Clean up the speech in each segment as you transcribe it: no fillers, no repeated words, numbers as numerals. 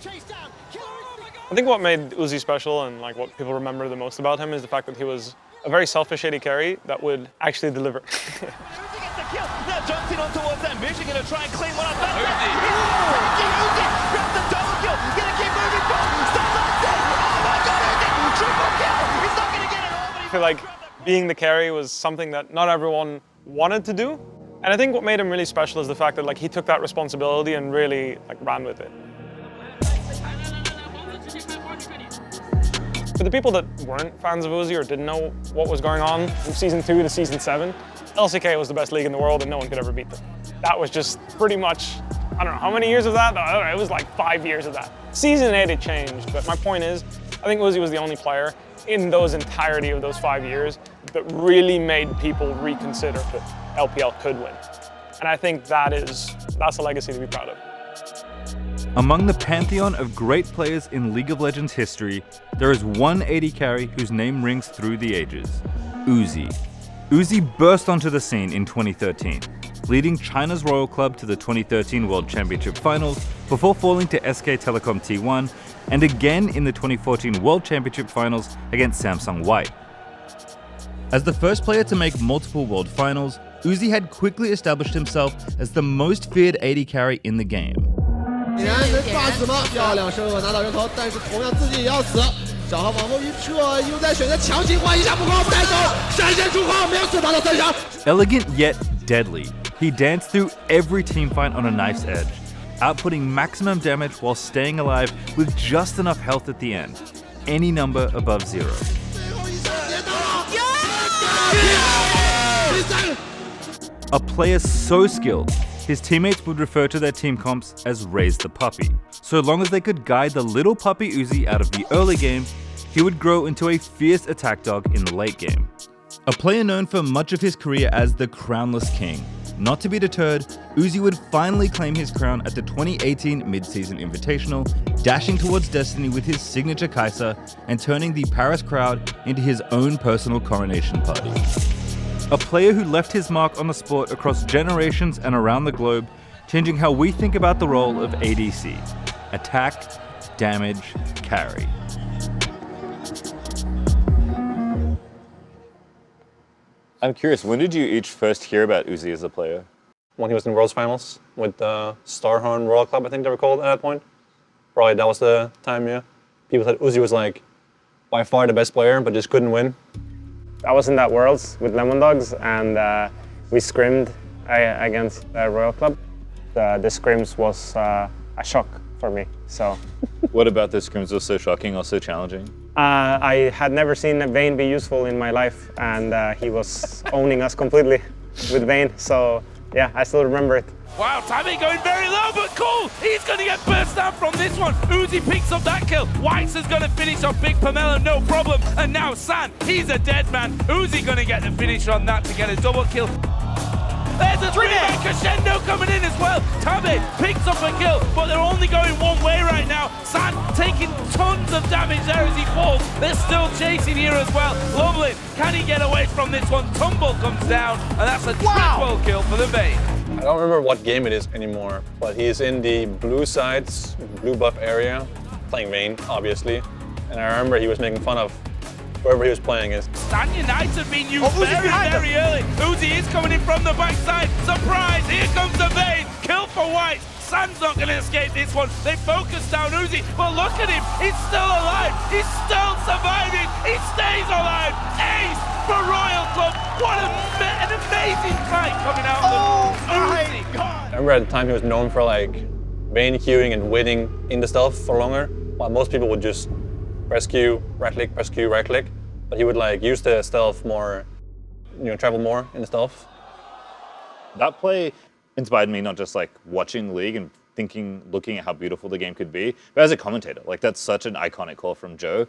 I think what made Uzi special and like what people remember the most about him is the fact that he was a very selfish AD carry that would actually deliver. Uzi gets the kill. Now jumps in on towards them. Mithy gonna try and clean one up. Uzi. Uzi grabs the double kill. Gonna keep moving forward. Stop that. Oh my god, Uzi! Triple kill. He's not gonna get it all, but I feel like being the carry was something that not everyone wanted to do. And I think what made him really special is the fact that like he took that responsibility and really like ran with it. For the people that weren't fans of Uzi or didn't know what was going on from season 2 to season 7, LCK was the best league in the world and no one could ever beat them. That was just pretty much, I don't know how many years of that? I don't know, it was like 5 years of that. Season 8 it changed, but my point is, I think Uzi was the only player in those entirety of those 5 years that really made people reconsider that LPL could win. And I think that's a legacy to be proud of. Among the pantheon of great players in League of Legends history, there is one AD carry whose name rings through the ages: Uzi. Uzi burst onto the scene in 2013, leading China's Royal Club to the 2013 World Championship Finals before falling to SK Telecom T1, and again in the 2014 World Championship Finals against Samsung White. As the first player to make multiple World Finals, Uzi had quickly established himself as the most feared AD carry in the game. 你然能炸死吗？漂亮，生恶拿到人头，但是同样自己也要死。小豪往后一撤，又在选择强行换一下不够，带走，闪现出后没有死，拿到3伤。Elegant yet deadly, he danced through every teamfight on a knife's edge, outputting maximum damage while staying alive with just enough health at the end, any number above 0. A player so skilled, his teammates would refer to their team comps as raise the puppy. So long as they could guide the little puppy Uzi out of the early game, he would grow into a fierce attack dog in the late game. A player known for much of his career as the Crownless King. Not to be deterred, Uzi would finally claim his crown at the 2018 Mid-Season Invitational, dashing towards destiny with his signature Kaiser and turning the Paris crowd into his own personal coronation party. A player who left his mark on the sport across generations and around the globe, changing how we think about the role of ADC. Attack, damage, carry. I'm curious, when did you each first hear about Uzi as a player? When he was in World's Finals with the Starhorn Royal Club, I think they were called at that point. Probably that was the time, yeah. People said Uzi was like by far the best player, but just couldn't win. I was in that Worlds with Lemon Dogs and we scrimmed against the Royal Club. The scrims was a shock for me, so. What about the scrims was so shocking or so challenging? I had never seen Vayne be useful in my life, and he was owning us completely with Vayne, so yeah, I still remember it. Wow, timing going very low, but cool! He's going to get burst out from this one. Uzi picks up that kill. Whites is going to finish off Big Pomelo, no problem. And now San, he's a dead man. Uzi going to get the finish on that to get a double kill. There's a three-man crescendo coming in as well. Tabe picks up a kill, but they're only going one way right now. San taking tons of damage there as he falls. They're still chasing here as well. Loveland, can he get away from this one? Tumble comes down, and that's a triple kill for the Vayne. I don't remember what game it is anymore, but he's in the blue sides, blue buff area, playing Vayne, obviously. And I remember he was making fun of whoever he was playing is. Stan United being used very early. Uzi is coming in from the backside. Surprise, here comes the Vayne. Kill for White. San's not going to escape this one. They focus down Uzi, but look at him. He's still alive. He's still surviving. He stays alive. Ace for Royal Club. What an amazing fight coming out of Uzi. God. I remember at the time he was known for like Vayne queuing and waiting in the stealth for longer, while most people would just press Q, right click, press Q, right click. But he would like use the stealth more, travel more in the stealth. That play inspired me not just like watching League and looking at how beautiful the game could be, but as a commentator. Like that's such an iconic call from Joe.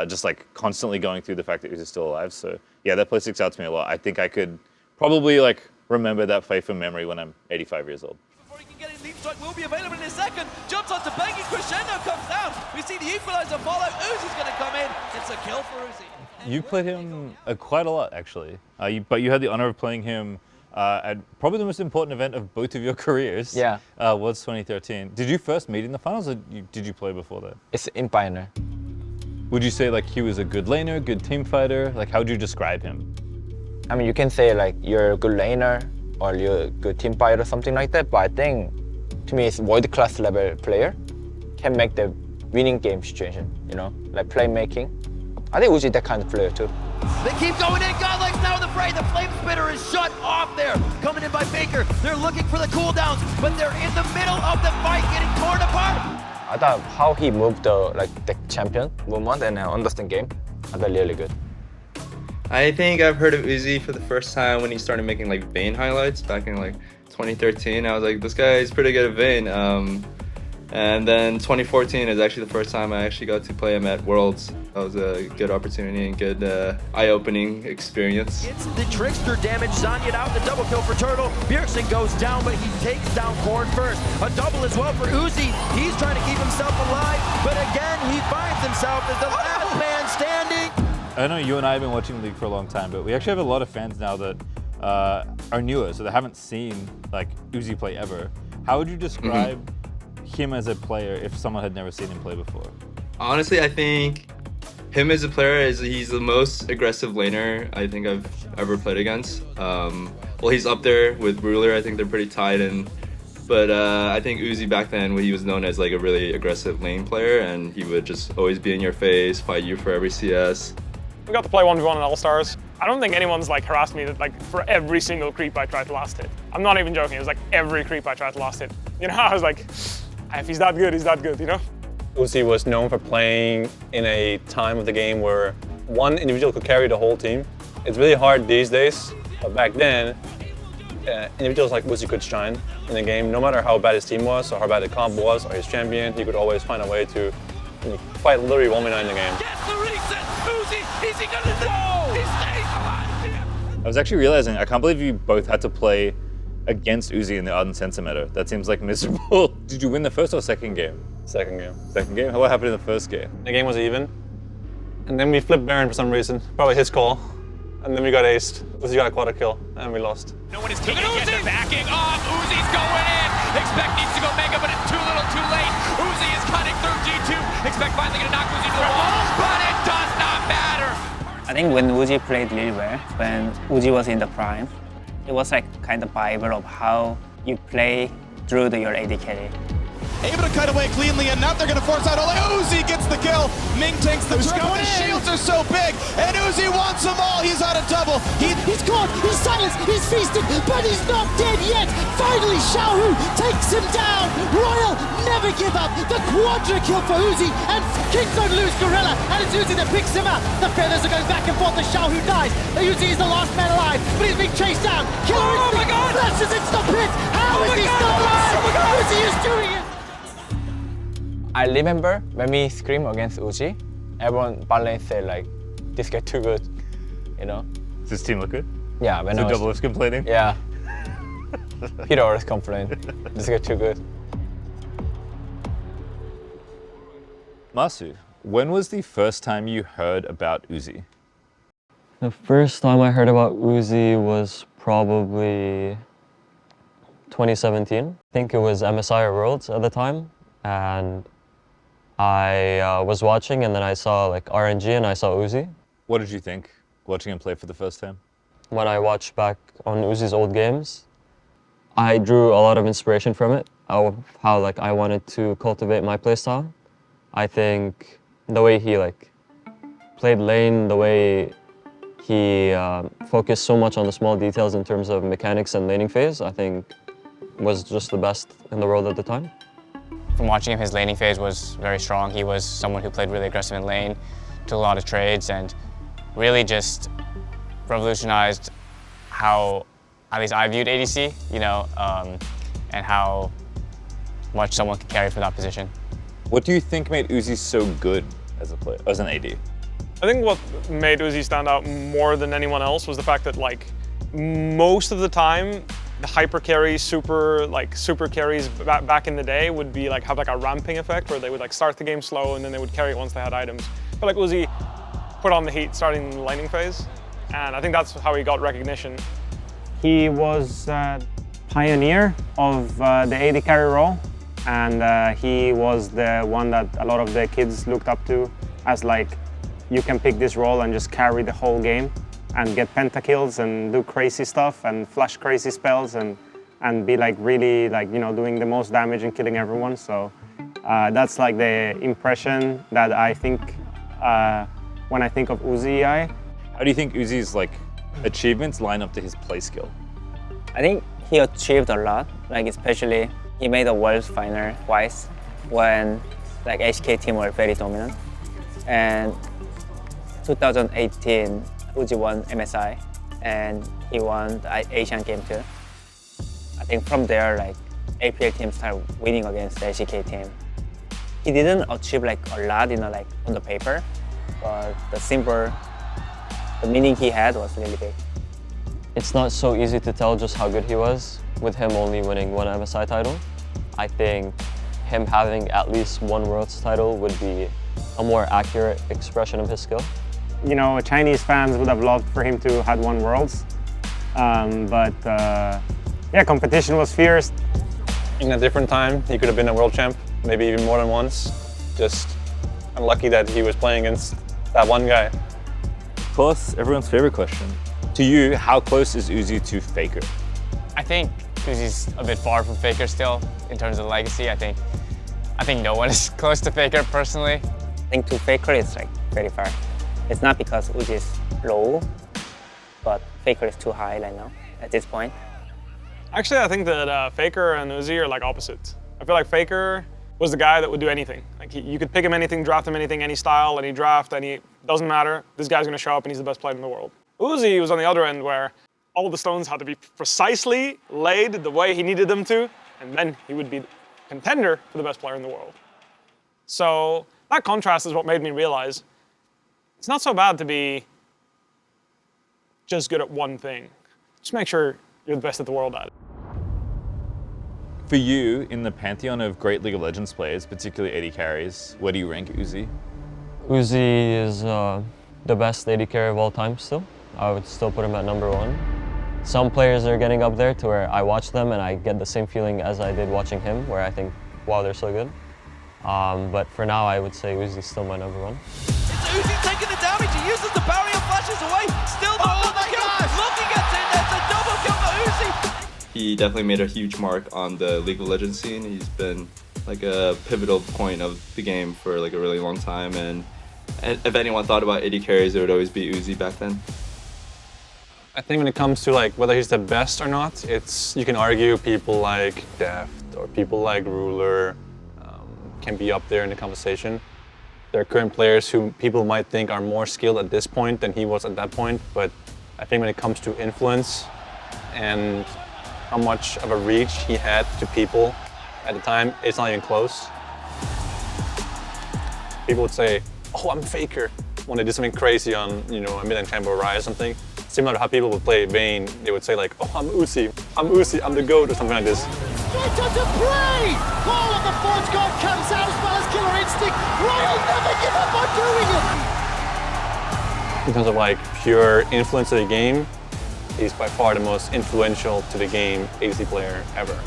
Just like constantly going through the fact that he was still alive. So yeah, that play sticks out to me a lot. I think I could probably like remember that play from memory when I'm 85 years old. Before he can get in, Leap Strike will be available in a second. Jumps onto Banking, Crescendo comes down. We see the equalizer follow. Uzi's going to come in. It's a kill for Uzi. You played him quite a lot, actually. But you had the honor of playing him at probably the most important event of both of your careers. Yeah. Was 2013. Did you first meet in the finals, or did you play before that? It's in final. Would you say like he was a good laner, good team fighter? Like how would you describe him? I mean, you can say like you're a good laner or you're a good team fighter or something like that, but I think to me it's world-class level player can make the winning game situation, you know, like playmaking. I think Uzi that kind of player too. They keep going in. Godlike's now in the fray. The flame spitter is shut off there. Coming in by Faker. They're looking for the cooldowns, but they're in the middle of the fight, getting torn apart. I thought how he moved the champion movement and understand game. I thought really good. I think I've heard of Uzi for the first time when he started making like Vayne highlights back in like 2013. I was like, this guy is pretty good at Vayne. And then 2014 is actually the first time I actually got to play him at Worlds. That was a good opportunity and good eye-opening experience. It's the Trickster damage. Zanya out, the double kill for Turtle. Bjergsen goes down, but he takes down Korn first. A double as well for Uzi. He's trying to keep himself alive, but again, he finds himself as the last man standing. I know you and I have been watching the league for a long time, but we actually have a lot of fans now that are newer, so they haven't seen like Uzi play ever. How would you describe him as a player if someone had never seen him play before? Honestly, I think him as a player he's the most aggressive laner I think I've ever played against. Well, he's up there with Ruler. I think they're pretty tied in. But I think Uzi back then, he was known as like a really aggressive lane player, and he would just always be in your face, fight you for every CS. We got to play 1v1 in All-Stars. I don't think anyone's like harassed me that, like for every single creep I tried to last hit. I'm not even joking, it was like every creep I tried to last hit. You know, I was like, if he's that good, he's that good, you know? Uzi was known for playing in a time of the game where one individual could carry the whole team. It's really hard these days, but back then, individuals like Uzi could shine in the game. No matter how bad his team was, or how bad the comp was, or his champion, he could always find a way to fight literally 1v9 in the game. Gets the reset. Uzi, is he gonna do? He stays alive. I was actually realizing, I can't believe you both had to play against Uzi in the Ardent Sensor meta. That seems like miserable. Did you win the first or second game? Second game. Second game? What happened in the first game? The game was even, and then we flipped Baron for some reason. Probably his call. And then we got aced. Uzi got a quad kill, and we lost. No one is taking it yet. They're backing off. Uzi's going in. Expect needs to go mega, but it's too little too late. Uzi is cutting through G2. Expect finally gonna knock Uzi to the wall, but it does not matter. I think when Uzi played really well, when Uzi was in the prime, it was like kind of Bible of how you play through your AD carry. Able to cut away cleanly enough. They're going to force out Ole. Uzi gets the kill. Ming takes the triple. The shields are so big, and Uzi wants them all. He's on a double. He's caught, he's silenced, he's feasted, but he's not dead yet. Finally, Xiaohu takes him down. Royal never give up. The quadra kill for Uzi, and Kings don't lose Gorilla, and it's Uzi that picks him up. The feathers are going back and forth as Xiaohu dies. Uzi is the last man alive, but he's being chased down. Killer Oh my God! flashes into the pit. How is he still alive? Uzi is doing it. I remember when we scrim against Uzi, everyone Ballet said like, this guy too good, you know? Does this team look good? Yeah, when So I was, Double is complaining? yeah. Peter always complained, this guy too good. Massu, when was the first time you heard about Uzi? The first time I heard about Uzi was probably 2017. I think it was MSI Worlds at the time, and I was watching and then I saw like RNG and I saw Uzi. What did you think watching him play for the first time? When I watched back on Uzi's old games, I drew a lot of inspiration from it, of how like I wanted to cultivate my playstyle. I think the way he like played lane, the way he focused so much on the small details in terms of mechanics and laning phase, I think was just the best in the world at the time. From watching him, his laning phase was very strong. He was someone who played really aggressive in lane, took a lot of trades, and really just revolutionized how at least I viewed ADC, you know, and how much someone could carry from that position. What do you think made Uzi so good as a player, as an AD? I think what made Uzi stand out more than anyone else was the fact that like most of the time, the hyper carries, super carries back in the day would be like have like a ramping effect where they would like start the game slow and then they would carry it once they had items. But like Uzi put on the heat starting the laning phase, and I think that's how he got recognition. He was a pioneer of the AD carry role, and he was the one that a lot of the kids looked up to as like, you can pick this role and just carry the whole game and get pentakills and do crazy stuff and flash crazy spells and be like really like, you know, doing the most damage and killing everyone. So that's like the impression that I think when I think of Uzi AI. How do you think Uzi's like achievements line up to his play skill? I think he achieved a lot, like especially he made a world final twice when like HK team were very dominant. And 2018, Uzi won MSI and he won the Asian game too. I think from there, like APL team started winning against the HK team. He didn't achieve like a lot, you know, like on the paper, but the meaning he had was really big. It's not so easy to tell just how good he was with him only winning one MSI title. I think him having at least one Worlds title would be a more accurate expression of his skill. You know, Chinese fans would have loved for him to had won Worlds, but yeah, competition was fierce. In a different time, he could have been a world champ, maybe even more than once. Just unlucky that he was playing against that one guy. Of course, everyone's favorite question. To you, how close is Uzi to Faker? I think Uzi's a bit far from Faker still in terms of legacy. I think no one is close to Faker personally. I think to Faker is like very far. It's not because Uzi is low, but Faker is too high right now at this point. Actually, I think that Faker and Uzi are like opposites. I feel like Faker was the guy that would do anything. Like you could pick him anything, draft him anything, any style, any draft, doesn't matter. This guy's gonna show up and he's the best player in the world. Uzi was on the other end where all the stones had to be precisely laid the way he needed them to, and then he would be the contender for the best player in the world. So that contrast is what made me realize it's not so bad to be just good at one thing. Just make sure you're the best at the world at it. For you, in the pantheon of great League of Legends players, particularly AD carries, where do you rank Uzi? Uzi is the best AD carry of all time still. I would still put him at #1. Some players are getting up there to where I watch them and I get the same feeling as I did watching him, where I think, wow, they're so good. But for now, I would say Uzi's still my #1. It's Uzi taking the damage. He uses the barrier, flashes away. Still not double kill. Looking at it, there's a double kill for Uzi. He definitely made a huge mark on the League of Legends scene. He's been like a pivotal point of the game for like a really long time. And if anyone thought about AD carries, it would always be Uzi back then. I think when it comes to like whether he's the best or not, you can argue people like Deft or people like Ruler can be up there in the conversation. There are current players who people might think are more skilled at this point than he was at that point, but I think when it comes to influence and how much of a reach he had to people at the time, it's not even close. People would say, oh, I'm Faker, when they did something crazy on, you know, a mid-end champ or Rye or something. Similar to how people would play Vayne, they would say like, oh, I'm Uzi, I'm the GOAT, or something like this. Straight onto play! Oh, and the Forge God comes out as well as Killer Instinct. Royal never give up on doing it! In terms of like pure influence of the game, he's by far the most influential to the game ADC player ever.